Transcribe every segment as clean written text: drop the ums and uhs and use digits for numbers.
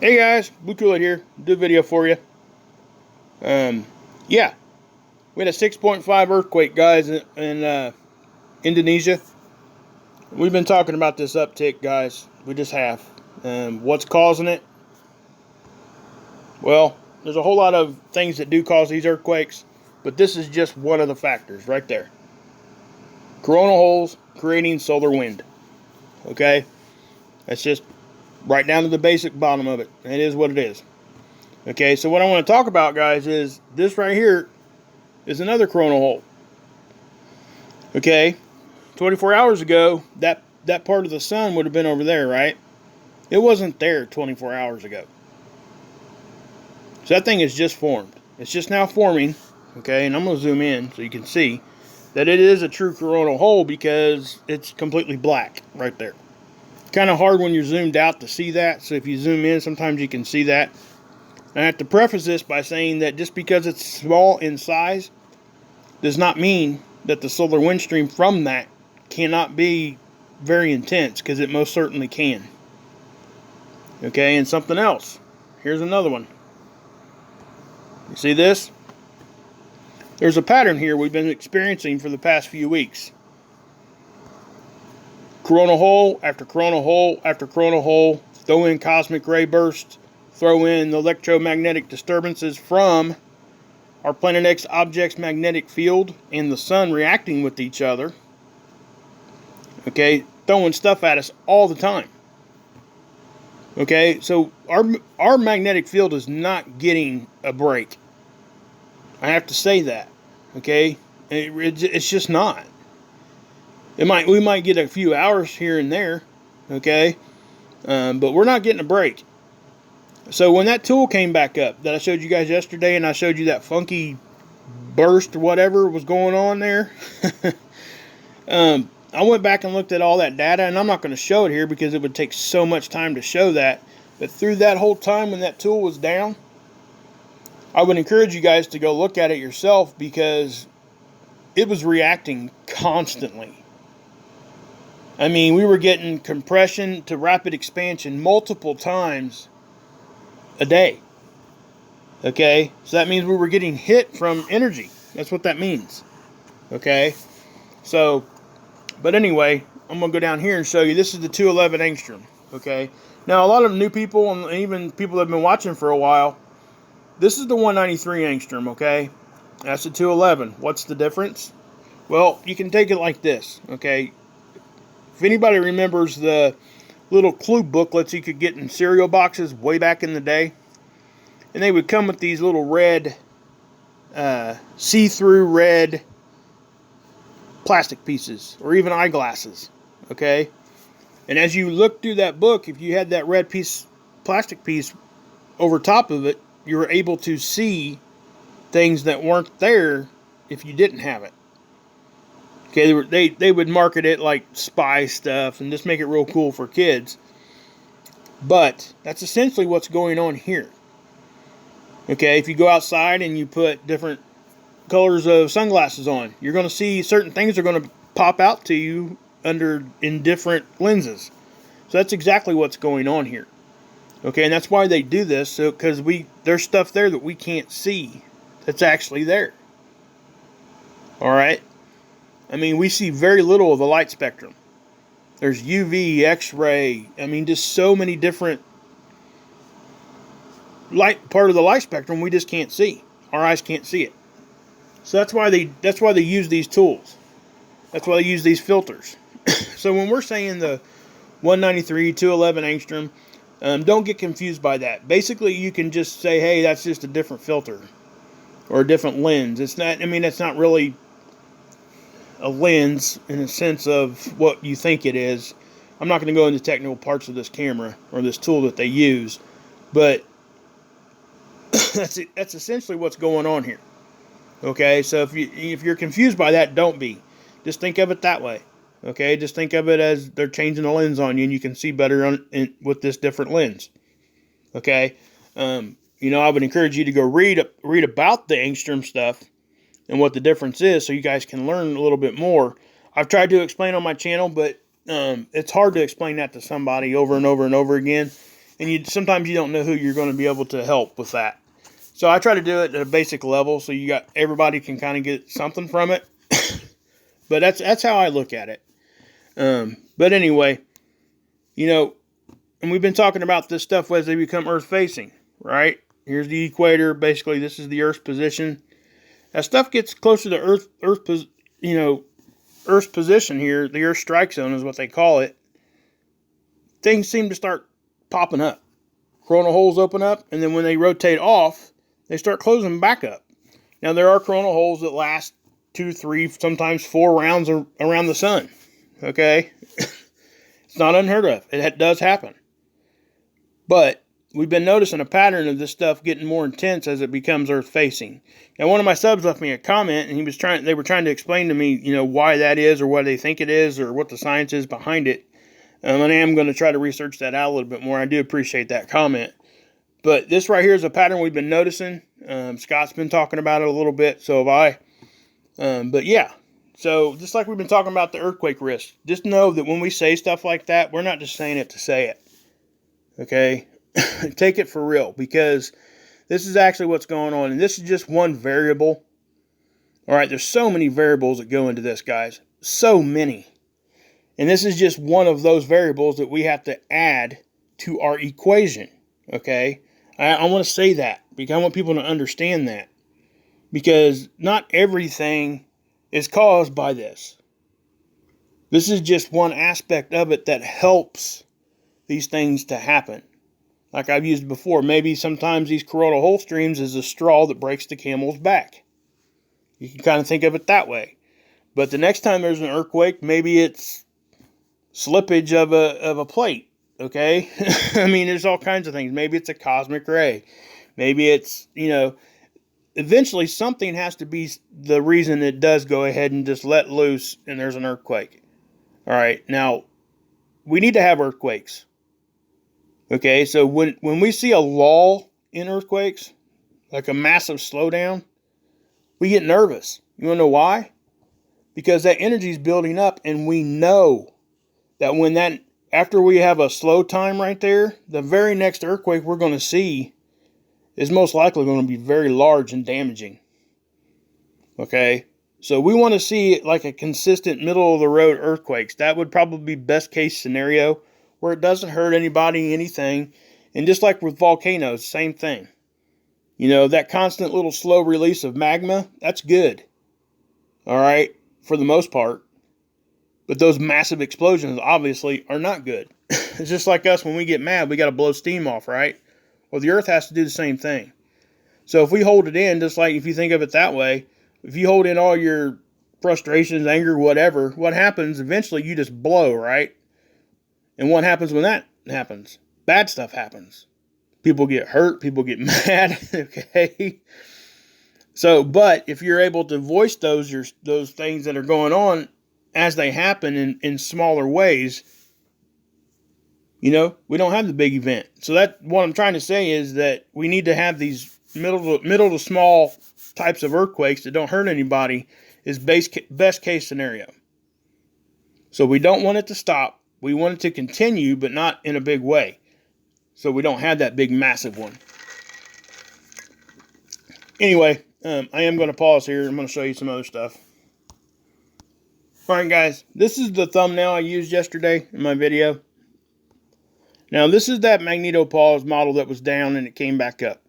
Hey guys, Blue Kool-Aid here. Do a video for you. Yeah, we had a 6.5 earthquake, guys, in Indonesia. We've been talking about this uptick, guys. We just have. What's causing it? Well, there's a whole lot of things that do cause these earthquakes, but this is just one of the factors right there. Coronal holes creating solar wind. Okay? That's just right down to the basic bottom of it. It is what it is. Okay, so what I want to talk about, guys, is this right here is another coronal hole. Okay, 24 hours ago, that part of the sun would have been over there, right? It wasn't there 24 hours ago. So that thing is just formed. It's just now forming, okay, and I'm going to zoom in so you can see that it is a true coronal hole because it's completely black right there. Kind of hard when you're zoomed out to see that, so if you zoom in, sometimes you can see that. I have to preface this by saying that just because it's small in size does not mean that the solar wind stream from that cannot be very intense, because it most certainly can. Okay, and something else. Here's another one. You see this? There's a pattern here we've been experiencing for the past few weeks. Coronal hole after coronal hole after coronal hole. Throw in cosmic ray bursts. Throw in the electromagnetic disturbances from our Planet X object's magnetic field and the sun reacting with each other. Okay, throwing stuff at us all the time. Okay, so our magnetic field is not getting a break. I have to say that. Okay, it's just not. We might get a few hours here and there. Okay, but we're not getting a break. So when that tool came back up that I showed you guys yesterday, and I showed you that funky burst or whatever was going on there, I went back and looked at all that data, and I'm not going to show it here because it would take so much time to show that. But through that whole time when that tool was down, I would encourage you guys to go look at it yourself, because it was reacting constantly. I mean, we were getting compression to rapid expansion multiple times a day. Okay, so that means we were getting hit from energy. That's what that means. Okay, so, but anyway, I'm going to go down here and show you. This is the 211 angstrom. Okay, now a lot of new people, and even people that have been watching for a while, this is the 193 angstrom. Okay, that's the 211. What's the difference? Well, you can take it like this. Okay, if anybody remembers the little clue booklets you could get in cereal boxes way back in the day, and they would come with these little red, see-through red plastic pieces, or even eyeglasses, okay? And as you look through that book, if you had that red plastic piece over top of it, you were able to see things that weren't there if you didn't have it. Okay, they would market it like spy stuff and just make it real cool for kids. But that's essentially what's going on here. Okay, if you go outside and you put different colors of sunglasses on, you're going to see certain things are going to pop out to you in different lenses. So that's exactly what's going on here. Okay, and that's why they do this, because there's stuff there that we can't see that's actually there. All right. I mean, we see very little of the light spectrum. There's UV, X-ray. I mean, just so many different part of the light spectrum we just can't see. Our eyes can't see it. So that's why they use these tools. That's why they use these filters. So when we're saying the 193, 211 angstrom, don't get confused by that. Basically, you can just say, hey, that's just a different filter or a different lens. It's not really a lens in the sense of what you think it is. I'm not going to go into technical parts of this camera or this tool that they use, but that's essentially what's going on here. Okay, so if you're confused by that, don't be. Just think of it that way. Okay, just think of it as they're changing the lens on you, and you can see better with this different lens. Okay, I would encourage you to go read about the angstrom stuff and what the difference is, so you guys can learn a little bit more. I've tried to explain on my channel, but it's hard to explain that to somebody over and over and over again. and sometimes you don't know who you're going to be able to help with that. So I try to do it at a basic level, so everybody can kind of get something from it. But that's how I look at it. But anyway, and we've been talking about this stuff as they become Earth facing, right? Here's the equator. Basically, this is the Earth's position. As stuff gets closer to Earth's position here, the Earth strike zone is what they call it. Things seem to start popping up. Coronal holes open up, and then when they rotate off, they start closing back up. Now, there are coronal holes that last 2, 3, sometimes 4 rounds around the sun. Okay? It's not unheard of. It does happen. But we've been noticing a pattern of this stuff getting more intense as it becomes Earth-facing. Now, one of my subs left me a comment, and they were trying to explain to me, why that is, or what they think it is, or what the science is behind it. And I am going to try to research that out a little bit more. I do appreciate that comment. But this right here is a pattern we've been noticing. Scott's been talking about it a little bit, so have I. But yeah, so just like we've been talking about the earthquake risk, just know that when we say stuff like that, we're not just saying it to say it. Okay? Take it for real, because this is actually what's going on, and this is just one variable. All right, there's so many variables that go into this, guys. So many. And this is just one of those variables that we have to add to our equation. Okay? I want to say that because I want people to understand that. Because not everything is caused by this. This is just one aspect of it that helps these things to happen. Like I've used before, maybe sometimes these coronal hole streams is a straw that breaks the camel's back. You can kind of think of it that way. But the next time there's an earthquake, maybe it's slippage of a plate. Okay? I mean, there's all kinds of things. Maybe it's a cosmic ray. Maybe it's, eventually something has to be the reason it does go ahead and just let loose and there's an earthquake. All right. Now, we need to have earthquakes. Okay? So when we see a lull in earthquakes, like a massive slowdown, we get nervous. You want to know why? Because that energy is building up, and we know that after we have a slow time right there, the very next earthquake we're going to see is most likely going to be very large and damaging. Okay? So we want to see like a consistent middle-of-the-road earthquakes. That would probably be best-case scenario, where it doesn't hurt anybody, anything. And just like with volcanoes, same thing. That constant little slow release of magma, that's good. All right? For the most part. But those massive explosions obviously are not good. It's just like us when we get mad, we got to blow steam off, right? Well, the earth has to do the same thing. So if we hold it in, just like if you think of it that way, if you hold in all your frustrations, anger, whatever, what happens? Eventually you just blow, right? And what happens when that happens? Bad stuff happens. People get hurt, people get mad, okay? So, but if you're able to voice those things that are going on as they happen in smaller ways, we don't have the big event. So that what I'm trying to say is that we need to have these middle to small types of earthquakes that don't hurt anybody is best case scenario. So we don't want it to stop. We want it to continue, but not in a big way. So we don't have that big massive one. Anyway, I am going to pause here. I'm going to show you some other stuff. Alright guys, this is the thumbnail I used yesterday in my video. Now this is that magnetopause model that was down and it came back up.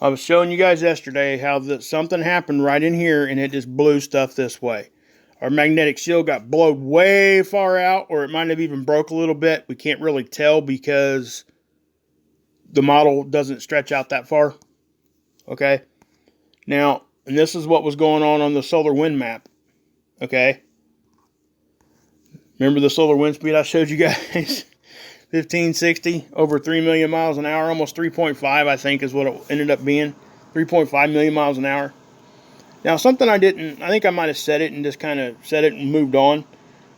I was showing you guys yesterday how something happened right in here and it just blew stuff this way. Our magnetic shield got blown way far out, or it might have even broke a little bit. We can't really tell because the model doesn't stretch out that far. Okay? Now, and this is what was going on the solar wind map. Okay? Remember the solar wind speed I showed you guys? 1560, over 3 million miles an hour, almost 3.5, I think is what it ended up being. 3.5 million miles an hour. Now, something I think I might have said it and just kind of said it and moved on.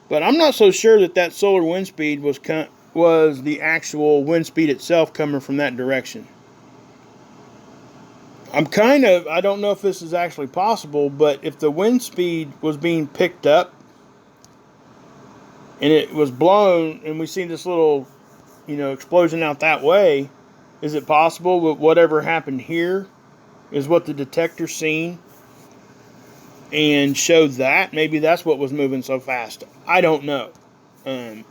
But I'm not so sure that solar wind speed was the actual wind speed itself coming from that direction. I don't know if this is actually possible, but if the wind speed was being picked up, and it was blown, and we see this little explosion out that way. Is it possible that whatever happened here is what the detector seen and showed that? Maybe that's what was moving so fast. I don't know.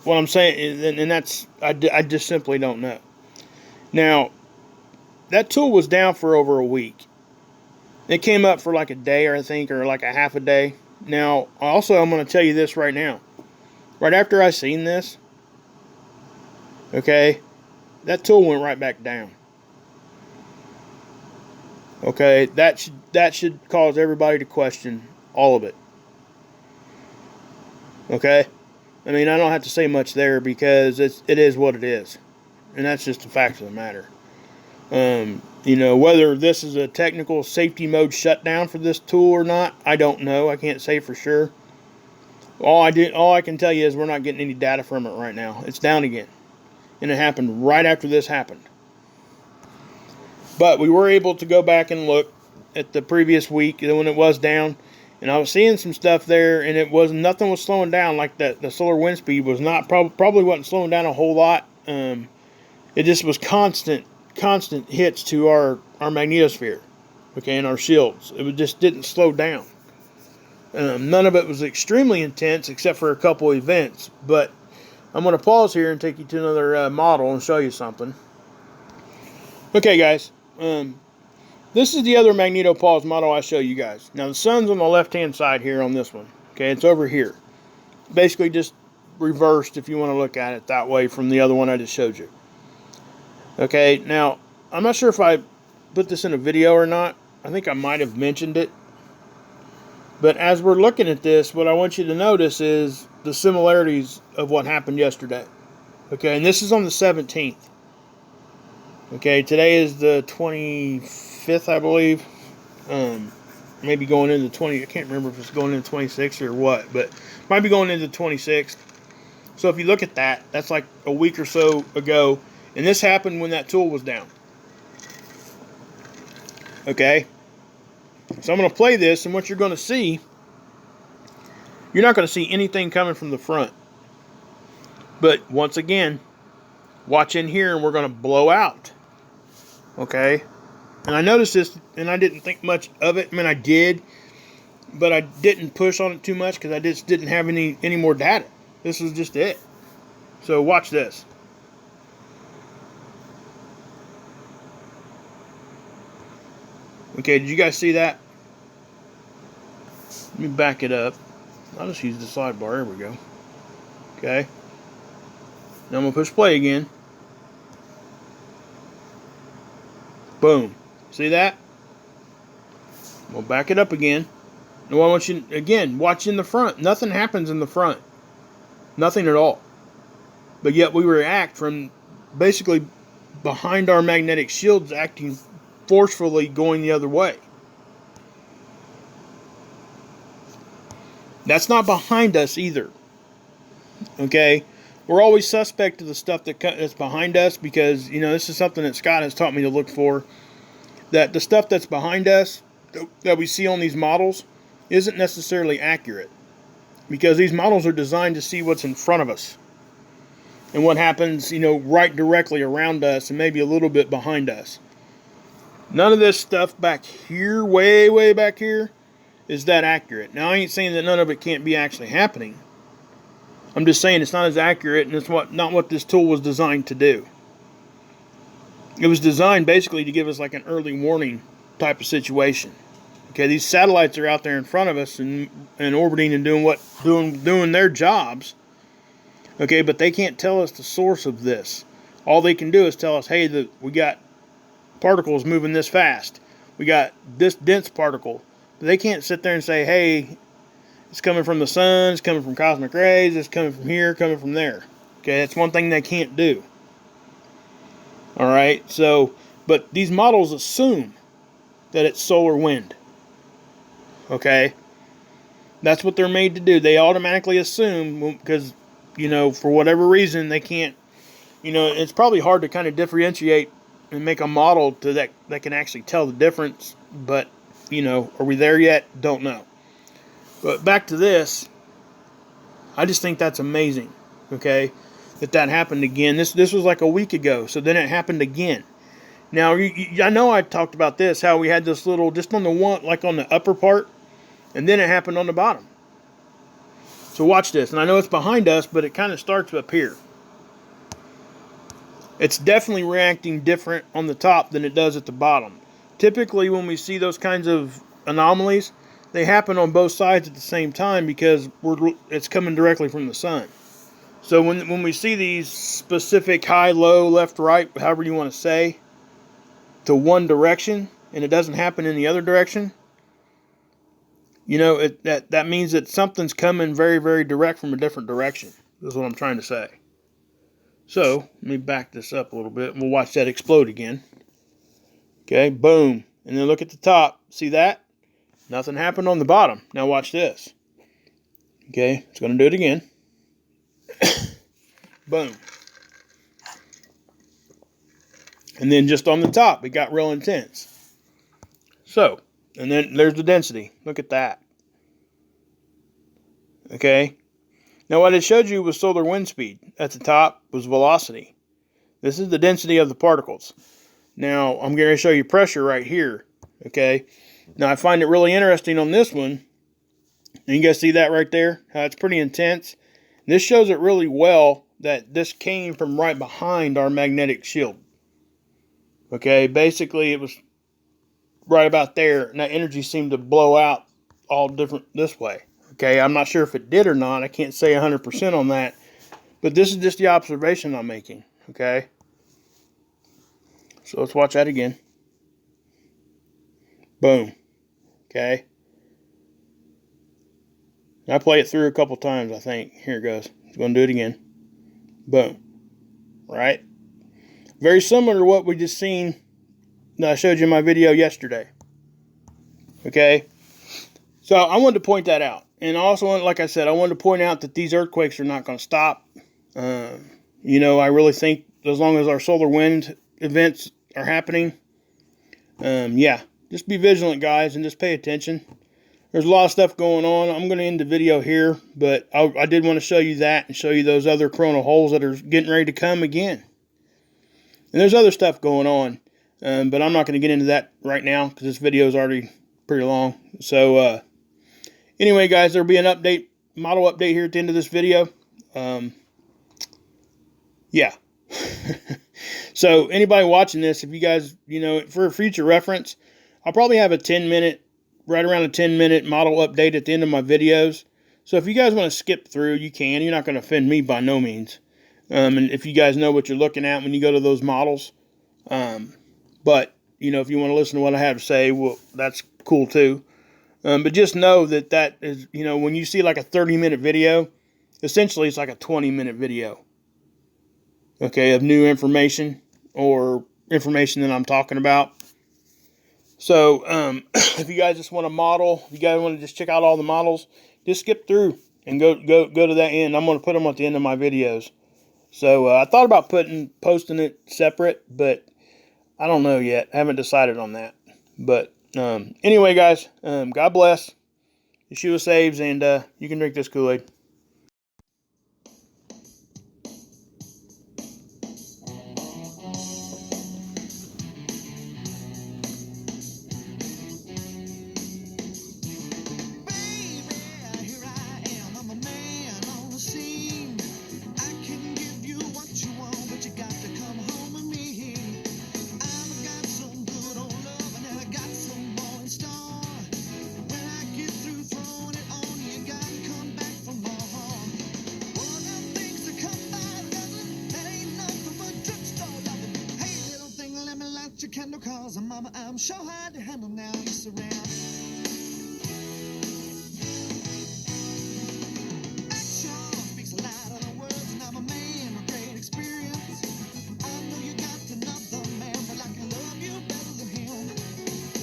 What I'm saying, and that's, I just simply don't know. Now, that tool was down for over a week. It came up for like a day, or I think, or like a half a day. Now, also, I'm going to tell you this right now. Right after I seen this, okay, that tool went right back down. Okay, that should cause everybody to question all of it. Okay, I mean, I don't have to say much there because it is what it is, and that's just the fact of the matter. Whether this is a technical safety mode shutdown for this tool or not, I don't know. I can't say for sure. All I can tell you is we're not getting any data from it right now. It's down again, and it happened right after this happened. But we were able to go back and look at the previous week when it was down, and I was seeing some stuff there, and nothing was slowing down like that. The solar wind speed was not probably wasn't slowing down a whole lot. It just was constant hits to our magnetosphere, okay, and our shields. It just didn't slow down. None of it was extremely intense except for a couple events. But I'm going to pause here and take you to another model and show you something. Okay, guys. This is the other magnetopause model I show you guys. Now, the sun's on the left-hand side here on this one. Okay, it's over here. Basically just reversed if you want to look at it that way from the other one I just showed you. Okay, now, I'm not sure if I put this in a video or not. I think I might have mentioned it. But as we're looking at this, what I want you to notice is the similarities of what happened yesterday. Okay, and this is on the 17th. Okay, today is the 25th, I believe. Maybe going into 20. I can't remember if it's going into 26 or what, but might be going into 26th. So if you look at that, that's like a week or so ago, and this happened when that tool was down. Okay, so I'm going to play this, and what you're going to see, you're not going to see anything coming from the front. But once again, watch in here, and we're going to blow out. Okay, and I noticed this, and I didn't think much of it. I mean, I did, but I didn't push on it too much because I just didn't have any more data. This was just it. So watch this. Okay, did you guys see that? Let me back it up. I'll just use the sidebar. There we go. Okay. Now I'm going to push play again. Boom. See that? We'll back it up again. Now I want you, again, watch in the front. Nothing happens in the front. Nothing at all. But yet we react from basically behind our magnetic shields acting forcefully going the other way. That's not behind us either. Okay? We're always suspect to the stuff that's behind us because, this is something that Scott has taught me to look for. That the stuff that's behind us that we see on these models isn't necessarily accurate. Because these models are designed to see what's in front of us. And what happens, right directly around us and maybe a little bit behind us. None of this stuff back here, way, way back here, is that accurate. Now, I ain't saying that none of it can't be actually happening. I'm just saying it's not as accurate, and it's not what this tool was designed to do. It was designed basically to give us like an early warning type of situation. Okay, these satellites are out there in front of us and orbiting and doing their jobs. Okay, but they can't tell us the source of this. All they can do is tell us, hey, we got particles moving this fast. We got this dense particle. But they can't sit there and say, hey, it's coming from the sun, it's coming from cosmic rays, it's coming from here, coming from there. Okay, that's one thing they can't do. Alright, so, but these models assume that it's solar wind. Okay? That's what they're made to do. They automatically assume, because, for whatever reason, they can't, it's probably hard to kind of differentiate and make a model that can actually tell the difference, but, are we there yet? Don't know. But back to this, I just think that's amazing, okay? that happened again. This was like a week ago, so then it happened again. Now, I know I talked about this, how we had this little, just on the one, like on the upper part, and then it happened on the bottom. So watch this, and I know it's behind us, but it kind of starts up here. It's definitely reacting different on the top than it does at the bottom. Typically, when we see those kinds of anomalies, they happen on both sides at the same time because it's coming directly from the sun. So when we see these specific high, low, left, right, however you want to say, to one direction, and it doesn't happen in the other direction, you know, that means that something's coming very, very direct from a different direction. That's what I'm trying to say. So, let me back this up a little bit, and we'll watch that explode again. Okay, boom. And then look at the top. See that? Nothing happened on the bottom. Now watch this. Okay, it's going to do it again. Boom. And then just on the top, it got real intense. So, and then there's the density. Look at that. Okay. Now what it showed you was solar wind speed. At the top was velocity. This is the density of the particles. Now, I'm going to show you pressure right here. Okay. Now, I find it really interesting on this one. And you guys see that right there? How it's pretty intense. This shows it really well that this came from right behind our magnetic shield. Okay, basically it was right about there, and that energy seemed to blow out all different this way. Okay, I'm not sure if it did or not. I can't say 100% on that, but this is just the observation I'm making. Okay, so let's watch that again. Boom. Okay, I play it through a couple times, I think. Here it goes. It's going to do it again. Boom. Right? Very similar to what we just seen that I showed you in my video yesterday. Okay? So I wanted to point that out. And also, like I said, I wanted to point out that these earthquakes are not going to stop. You know, I really think as long as our solar wind events are happening, yeah, just be vigilant, guys, and just pay attention. There's a lot of stuff going on. I'm going to end the video here, but I did want to show you that and show you those other coronal holes that are getting ready to come again. And there's other stuff going on, but I'm not going to get into that right now because this video is already pretty long. So, anyway, guys, there'll be an update, model update here at the end of this video. Yeah. So, anybody watching this, if you guys, you know, for future reference, I'll probably have a 10-minute, right around a 10-minute model update at the end of my videos. So, if you guys want to skip through, you can. You're not going to offend me by no means. And if you guys know what you're looking at when you go to those models. But, you know, if you want to listen to what I have to say, well, that's cool too. But just know that is, you know, when you see like a 30-minute video, essentially it's like a 20-minute video. Okay, of new information or information that I'm talking about. So, if you guys just want to model, if you guys want to just check out all the models, just skip through and go to that end. I'm going to put them at the end of my videos. So, I thought about posting it separate, but I don't know yet. I haven't decided on that. But, anyway, guys, God bless. Yeshua saves, and you can drink this Kool-Aid. Candle calls and mama, I'm sure hard to handle now. You surround action speaks louder than words, and I'm a man with great experience. I know you got another man, but I can love you better than him.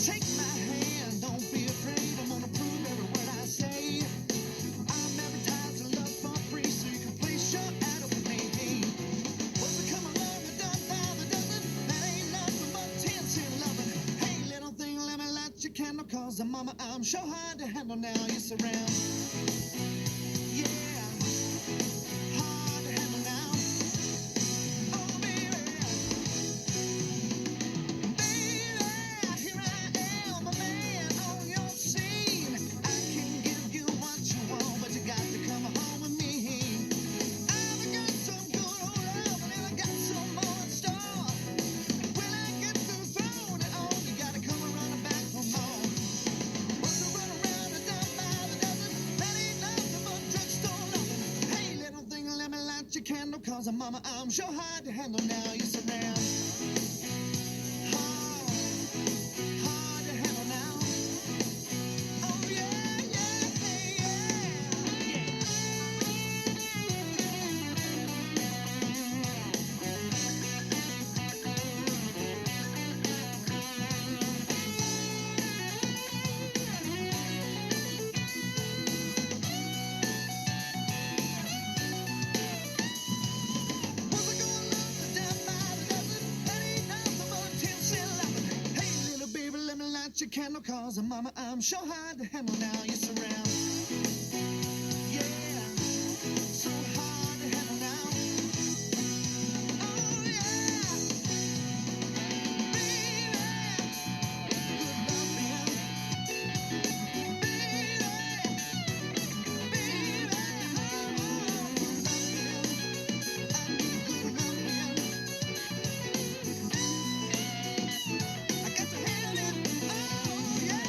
Take my hand, don't be afraid. I'm gonna prove every word I say. I'm advertised and love for free, so you can place your ad with me. What's it come along and done by the dozen? That ain't nothing but 10 cent loving. Hey, little thing, let me light your candle, cause mama, I'm sure hard to handle now. You surround. Yeah, hard to handle now. cause mama, I'm sure hard to handle now. You surround. Hard to handle now. Oh yeah, yeah, yeah. Your candle cause mama, I'm sure hard to handle now. You surround. Yeah, so hard to handle now. Oh yeah, baby, good loving. Baby, I got to handle it. Oh yeah.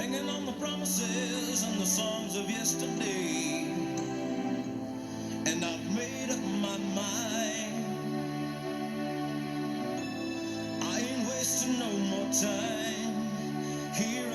hanging on the promises and the songs of yesterday. And I've made up my mind. I ain't wasting no more time here